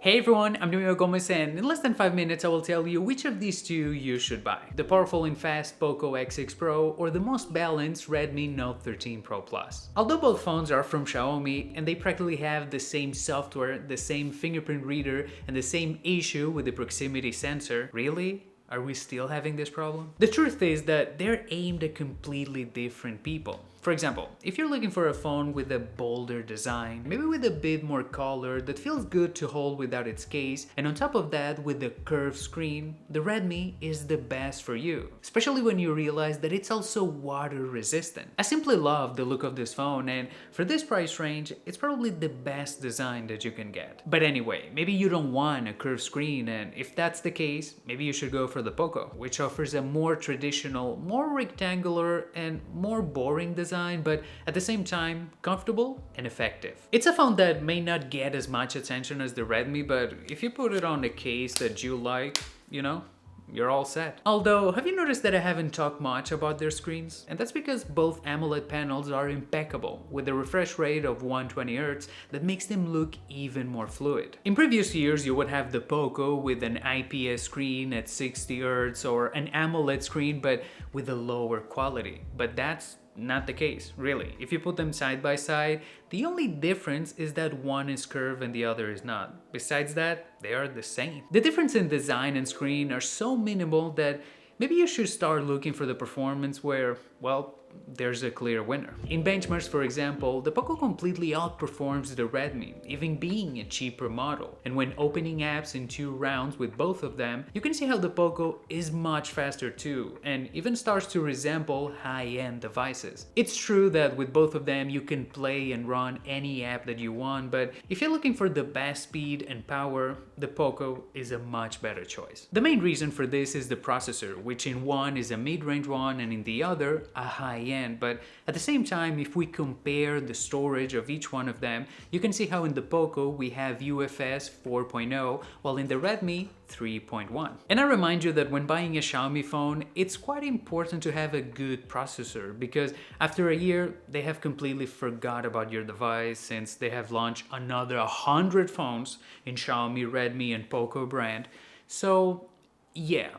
Hey everyone, I'm Numi Gomez and in less than 5 minutes I will tell you which of these two you should buy. The powerful and fast POCO X6 Pro or the most balanced Redmi Note 13 Pro Plus. Although both phones are from Xiaomi and they practically have the same software, the same fingerprint reader and the same issue with the proximity sensor, really? Are we still having this problem? The truth is that they're aimed at completely different people. For example, if you're looking for a phone with a bolder design, maybe with a bit more color that feels good to hold without its case, and on top of that with the curved screen, the Redmi is the best for you, especially when you realize that it's also water resistant. I simply love the look of this phone, and for this price range, it's probably the best design that you can get. But anyway, maybe you don't want a curved screen, and if that's the case, maybe you should go for the POCO, which offers a more traditional, more rectangular, and more boring design, but at the same time comfortable and effective. It's a phone that may not get as much attention as the Redmi, but if you put it on a case that you like, you're all set. Although, have you noticed that I haven't talked much about their screens? And that's because both AMOLED panels are impeccable, with a refresh rate of 120Hz that makes them look even more fluid. In previous years, you would have the POCO with an IPS screen at 60Hz or an AMOLED screen but with a lower quality. But that's not the case, really. If you put them side by side, the only difference is that one is curved and the other is not. Besides that, they are the same. The difference in design and screen are so minimal that maybe you should start looking for the performance where, well, there's a clear winner. In benchmarks, for example, the POCO completely outperforms the Redmi, even being a cheaper model. And when opening apps in 2 rounds with both of them, you can see how the POCO is much faster too, and even starts to resemble high-end devices. It's true that with both of them you can play and run any app that you want, but if you're looking for the best speed and power, the POCO is a much better choice. The main reason for this is the processor, which in one is a mid-range one and in the other a high-end, but at the same time, if we compare the storage of each one of them, you can see how in the POCO we have UFS 4.0 while in the Redmi 3.1. And I remind you that when buying a Xiaomi phone, it's quite important to have a good processor because after a year, they have completely forgot about your device since they have launched another 100 phones in Xiaomi, Redmi and POCO brand. So yeah,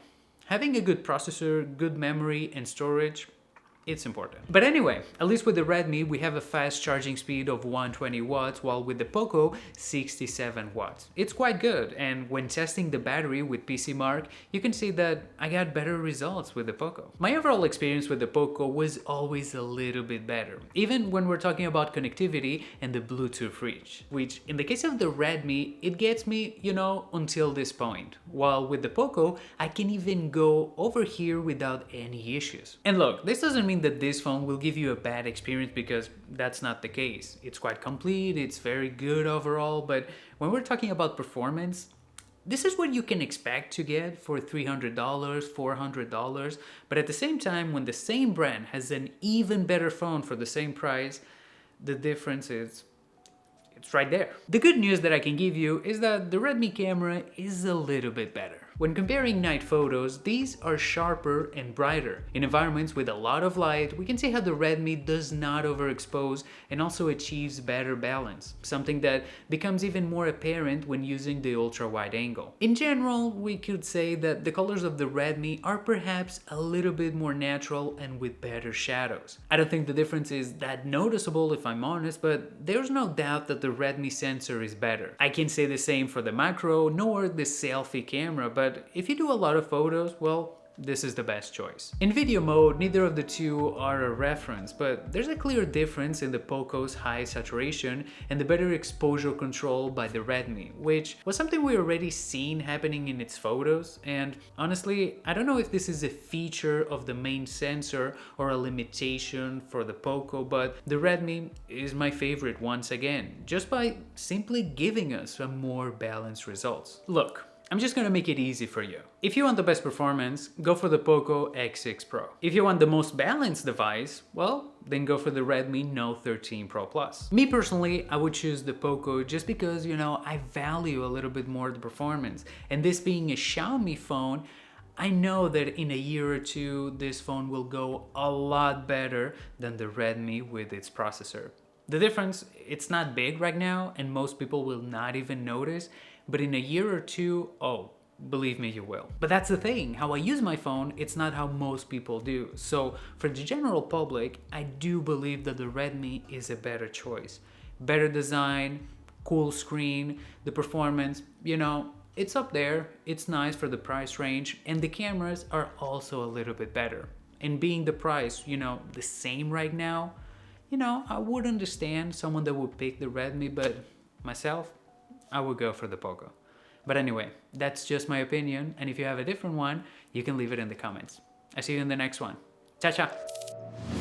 having a good processor, good memory and storage, it's important. But anyway, at least with the Redmi, we have a fast charging speed of 120 watts, while with the POCO, 67 watts. It's quite good, and when testing the battery with PCMark, you can see that I got better results with the POCO. My overall experience with the POCO was always a little bit better, even when we're talking about connectivity and the Bluetooth reach, which in the case of the Redmi, it gets me, until this point, while with the POCO, I can even go over here without any issues. And look, this doesn't mean that this phone will give you a bad experience because that's not the case. It's quite complete, it's very good overall, but when we're talking about performance, this is what you can expect to get for $300, $400, but at the same time, when the same brand has an even better phone for the same price, the difference is it's right there. The good news that I can give you is that the Redmi camera is a little bit better. When comparing night photos, these are sharper and brighter. In environments with a lot of light, we can see how the Redmi does not overexpose and also achieves better balance, something that becomes even more apparent when using the ultra-wide angle. In general, we could say that the colors of the Redmi are perhaps a little bit more natural and with better shadows. I don't think the difference is that noticeable if I'm honest, but there's no doubt that the Redmi sensor is better. I can't say the same for the macro nor the selfie camera, but if you do a lot of photos, well, this is the best choice. In video mode, neither of the two are a reference, but there's a clear difference in the POCO's high saturation and the better exposure control by the Redmi, which was something we already seen happening in its photos, and honestly, I don't know if this is a feature of the main sensor or a limitation for the POCO, but the Redmi is my favorite once again, just by simply giving us a more balanced results. Look, I'm just gonna make it easy for you. If you want the best performance, go for the POCO X6 Pro. If you want the most balanced device, well, then go for the Redmi Note 13 Pro Plus. Me personally, I would choose the POCO just because, I value a little bit more the performance. And this being a Xiaomi phone, I know that in a year or two, this phone will go a lot better than the Redmi with its processor. The difference, it's not big right now, and most people will not even notice, but in a year or two, oh, believe me, you will. But that's the thing, how I use my phone, it's not how most people do. So for the general public, I do believe that the Redmi is a better choice. Better design, cool screen, the performance, you know, it's up there, it's nice for the price range, and the cameras are also a little bit better. And being the price, you know, the same right now, you know, I would understand someone that would pick the Redmi, but myself, I would go for the POCO. But anyway, that's just my opinion, and if you have a different one, you can leave it in the comments. I'll see you in the next one. Ciao, ciao!